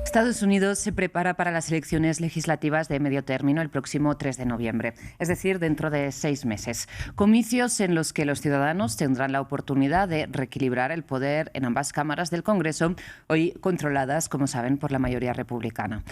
Estados Unidos se prepara para las elecciones legislativas de medio término el próximo 3 de noviembre, es decir, dentro de 6 meses. Comicios en los que los ciudadanos tendrán la oportunidad de reequilibrar el poder en ambas cámaras del Congreso, hoy controladas, como saben, por la mayoría republicana.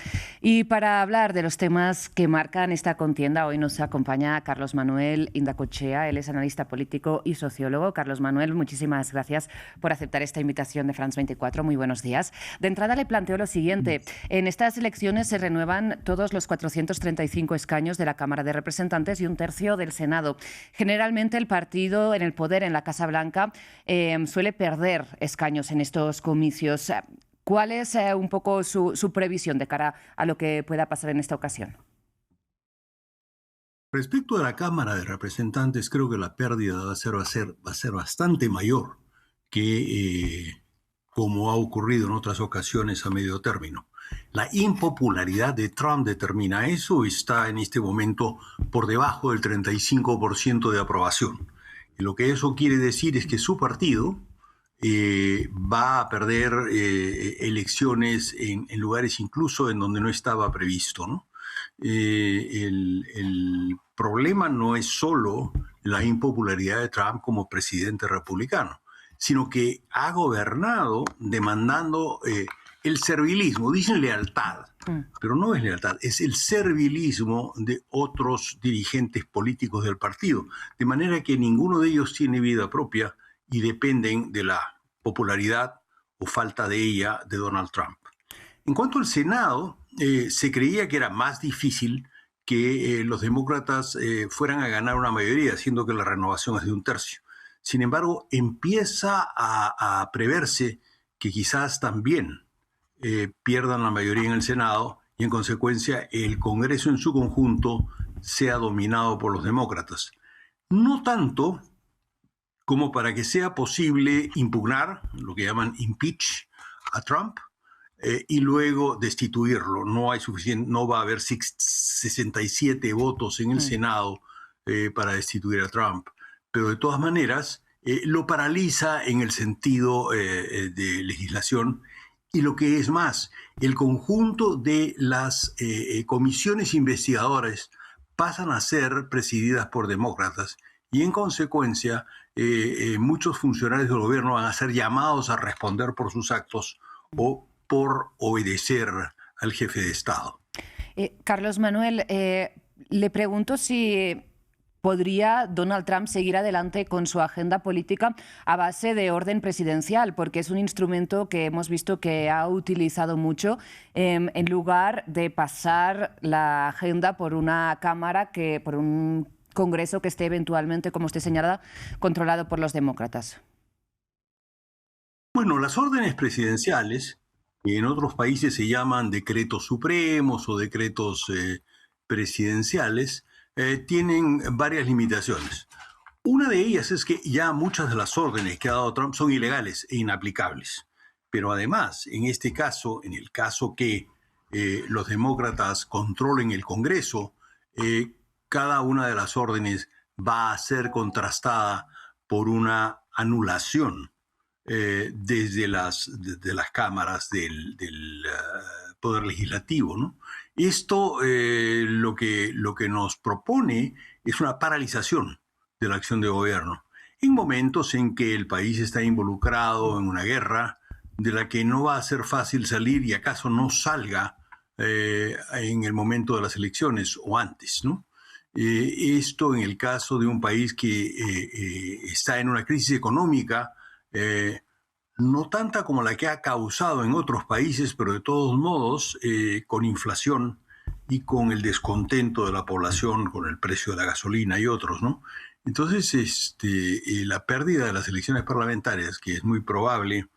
Y para hablar de los temas que marcan esta contienda, hoy nos acompaña Carlos Manuel Indacochea. Él es analista político y sociólogo. Carlos Manuel, muchísimas gracias por aceptar esta invitación de France 24. Muy buenos días. De entrada le planteo lo siguiente. En estas elecciones se renuevan todos los 435 escaños de la Cámara de Representantes y un tercio del Senado. Generalmente el partido en el poder en la Casa Blanca suele perder escaños en estos comicios. ¿Cuál es un poco su previsión de cara a lo que pueda pasar en esta ocasión? Respecto a la Cámara de Representantes, creo que la pérdida va a ser bastante mayor que como ha ocurrido en otras ocasiones a medio término. La impopularidad de Trump determina eso, está en este momento por debajo del 35% de aprobación. Y lo que eso quiere decir es que su partido va a perder elecciones en lugares incluso en donde no estaba previsto, ¿no? El problema no es solo la impopularidad de Trump como presidente republicano, sino que ha gobernado demandando el servilismo, dicen lealtad, pero no es lealtad, es el servilismo de otros dirigentes políticos del partido, de manera que ninguno de ellos tiene vida propia y dependen de la popularidad o falta de ella de Donald Trump. En cuanto al Senado, se creía que era más difícil que los demócratas fueran a ganar una mayoría, siendo que la renovación es de un tercio. Sin embargo, empieza a preverse que quizás también pierdan la mayoría en el Senado y, en consecuencia, el Congreso en su conjunto sea dominado por los demócratas. No tanto como para que sea posible impugnar, lo que llaman impeach a Trump, y luego destituirlo. No va a haber 67 votos en el Senado para destituir a Trump. Pero de todas maneras lo paraliza en el sentido de legislación, y lo que es más, el conjunto de las comisiones investigadoras pasan a ser presididas por demócratas y en consecuencia muchos funcionarios del gobierno van a ser llamados a responder por sus actos o por obedecer al jefe de Estado. Carlos Manuel, le pregunto si ¿podría Donald Trump seguir adelante con su agenda política a base de orden presidencial? Porque es un instrumento que hemos visto que ha utilizado mucho en lugar de pasar la agenda por una Cámara, por un Congreso que esté eventualmente, como usted señala, controlado por los demócratas. Bueno, las órdenes presidenciales, que en otros países se llaman decretos supremos o decretos presidenciales, tienen varias limitaciones. Una de ellas es que ya muchas de las órdenes que ha dado Trump son ilegales e inaplicables. Pero además, en este caso, en el caso que los demócratas controlen el Congreso, cada una de las órdenes va a ser contrastada por una anulación desde las cámaras del Poder Legislativo, ¿no? Esto lo que nos propone es una paralización de la acción de gobierno en momentos en que el país está involucrado en una guerra de la que no va a ser fácil salir y acaso no salga en el momento de las elecciones o antes, ¿no? Esto en el caso de un país que está en una crisis económica no tanta como la que ha causado en otros países, pero de todos modos con inflación y con el descontento de la población, con el precio de la gasolina y otros, ¿no? Entonces, la pérdida de las elecciones parlamentarias, que es muy probable,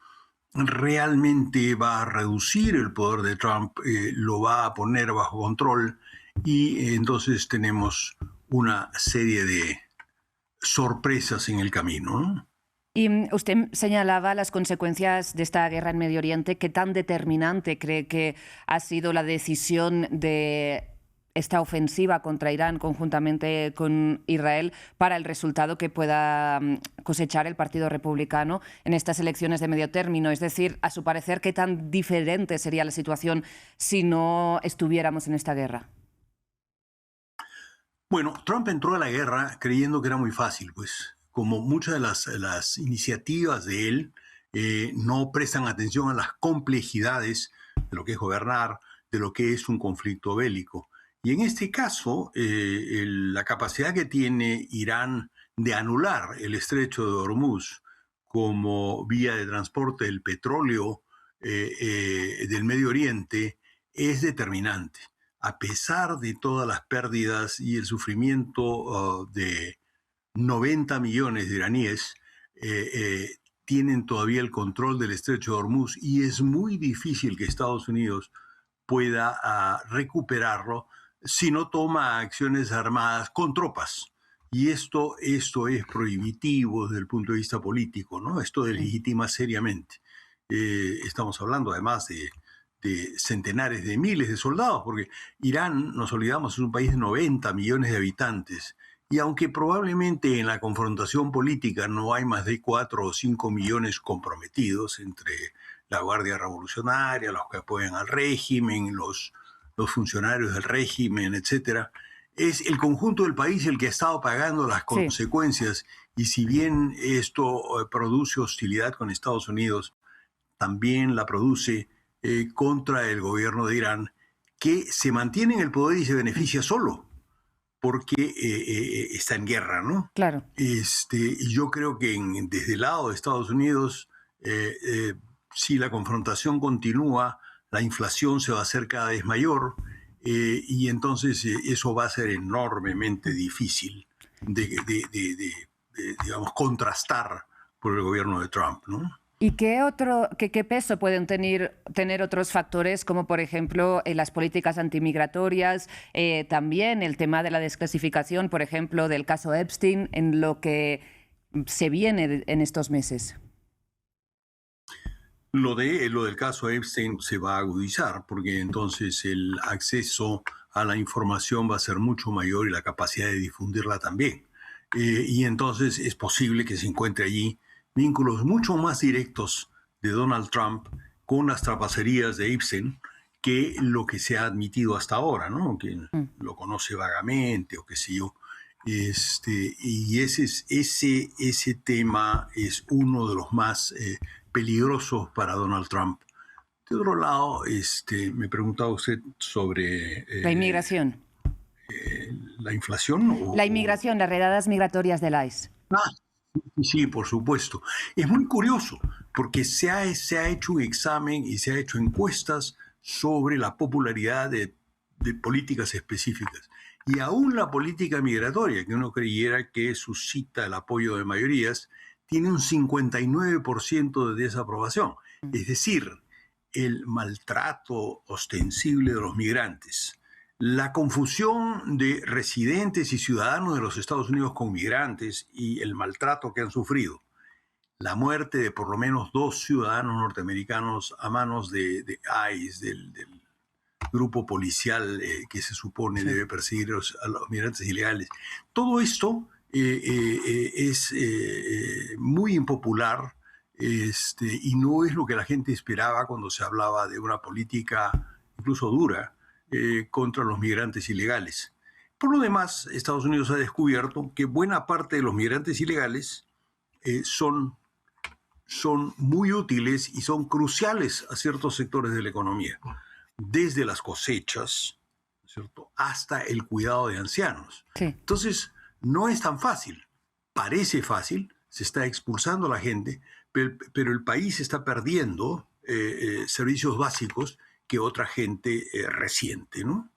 realmente va a reducir el poder de Trump, lo va a poner bajo control y entonces tenemos una serie de sorpresas en el camino, ¿no? Y usted señalaba las consecuencias de esta guerra en Medio Oriente. ¿Qué tan determinante cree que ha sido la decisión de esta ofensiva contra Irán conjuntamente con Israel para el resultado que pueda cosechar el Partido Republicano en estas elecciones de medio término? Es decir, a su parecer, ¿qué tan diferente sería la situación si no estuviéramos en esta guerra? Bueno, Trump entró a la guerra creyendo que era muy fácil, pues como muchas de las iniciativas de él no prestan atención a las complejidades de lo que es gobernar, de lo que es un conflicto bélico. Y en este caso, la capacidad que tiene Irán de anular el estrecho de Hormuz como vía de transporte del petróleo del Medio Oriente es determinante. A pesar de todas las pérdidas y el sufrimiento de 90 millones de iraníes, tienen todavía el control del estrecho de Hormuz y es muy difícil que Estados Unidos pueda recuperarlo si no toma acciones armadas con tropas. Y esto es prohibitivo desde el punto de vista político, ¿no? Esto deslegitima seriamente. Estamos hablando además de centenares de miles de soldados, porque Irán, nos olvidamos, es un país de 90 millones de habitantes, y aunque probablemente en la confrontación política no hay más de 4 o 5 millones comprometidos entre la Guardia Revolucionaria, los que apoyan al régimen, los funcionarios del régimen, etcétera, es el conjunto del país el que ha estado pagando las consecuencias, y si bien esto produce hostilidad con Estados Unidos, también la produce contra el gobierno de Irán, que se mantiene en el poder y se beneficia solo porque está en guerra, ¿no? Claro. Y yo creo que desde el lado de Estados Unidos, si la confrontación continúa, la inflación se va a hacer cada vez mayor, y entonces eso va a ser enormemente difícil de digamos, contrastar por el gobierno de Trump, ¿no? ¿Y qué peso pueden tener otros factores, como por ejemplo las políticas antimigratorias, también el tema de la desclasificación, por ejemplo, del caso Epstein, en lo que se viene en estos meses? Lo del caso Epstein se va a agudizar, porque entonces el acceso a la información va a ser mucho mayor y la capacidad de difundirla también. Y entonces es posible que se encuentre allí vínculos mucho más directos de Donald Trump con las trapacerías de Epstein que lo que se ha admitido hasta ahora, ¿no? Que lo conoce vagamente o qué sé yo. Y ese tema es uno de los más peligrosos para Donald Trump. De otro lado, me preguntaba usted sobre La inmigración. la inflación. La inmigración, las redadas migratorias del ICE. Sí, por supuesto. Es muy curioso porque se ha hecho un examen y se ha hecho encuestas sobre la popularidad de políticas específicas. Y aún la política migratoria, que uno creyera que suscita el apoyo de mayorías, tiene un 59% de desaprobación. Es decir, el maltrato ostensible de los migrantes, la confusión de residentes y ciudadanos de los Estados Unidos con migrantes y el maltrato que han sufrido, la muerte de por lo menos 2 ciudadanos norteamericanos a manos de ICE, del grupo policial que se supone debe perseguir a los migrantes ilegales. Todo esto es muy impopular, y no es lo que la gente esperaba cuando se hablaba de una política incluso dura contra los migrantes ilegales. Por lo demás, Estados Unidos ha descubierto que buena parte de los migrantes ilegales son muy útiles y son cruciales a ciertos sectores de la economía, desde las cosechas, ¿cierto?, hasta el cuidado de ancianos. Sí. Entonces, no es tan fácil. Parece fácil, se está expulsando a la gente, pero el país está perdiendo servicios básicos que otra gente resiente, ¿no?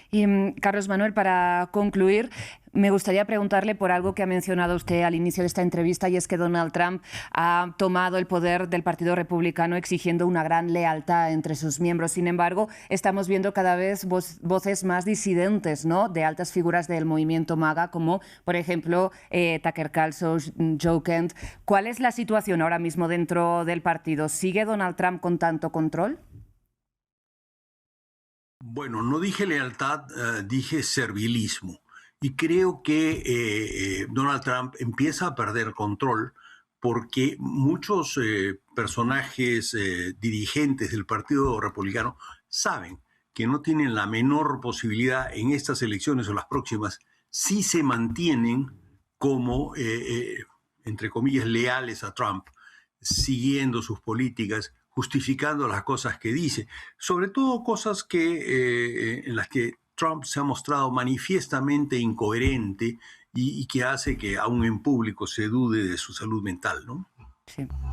Y Carlos Manuel, para concluir, me gustaría preguntarle por algo que ha mencionado usted al inicio de esta entrevista, y es que Donald Trump ha tomado el poder del Partido Republicano exigiendo una gran lealtad entre sus miembros. Sin embargo, estamos viendo cada vez voces más disidentes, ¿no?, de altas figuras del movimiento MAGA, como por ejemplo Tucker Carlson, Joe Kent. ¿Cuál es la situación ahora mismo dentro del partido? ¿Sigue Donald Trump con tanto control? Bueno, no dije lealtad, dije servilismo. Y creo que Donald Trump empieza a perder control porque muchos personajes dirigentes del Partido Republicano saben que no tienen la menor posibilidad en estas elecciones o las próximas si se mantienen como, entre comillas, leales a Trump, siguiendo sus políticas, justificando las cosas que dice, sobre todo cosas en las que Trump se ha mostrado manifiestamente incoherente y que hace que aún en público se dude de su salud mental, ¿no? Sí.